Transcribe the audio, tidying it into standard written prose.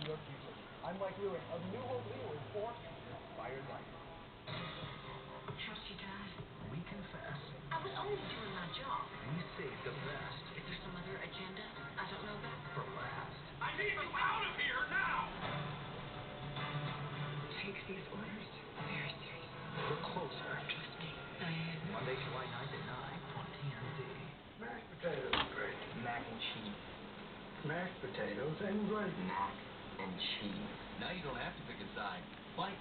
your future. I'm Mike Lewin of New Hope Legal for Inspired Life. How's your dad? We confess. I was only doing my job. We save the best. Is there some other agenda I don't know about? For last. I need you out of here now! Take these orders very seriously. We're closer. Trust me, I am. Monday, July 9th at 9 on TNT. Mashed potatoes are great. Mac and cheese. Mashed potatoes and gravy. Mac and cheese. Now you don't have to pick a side. Buy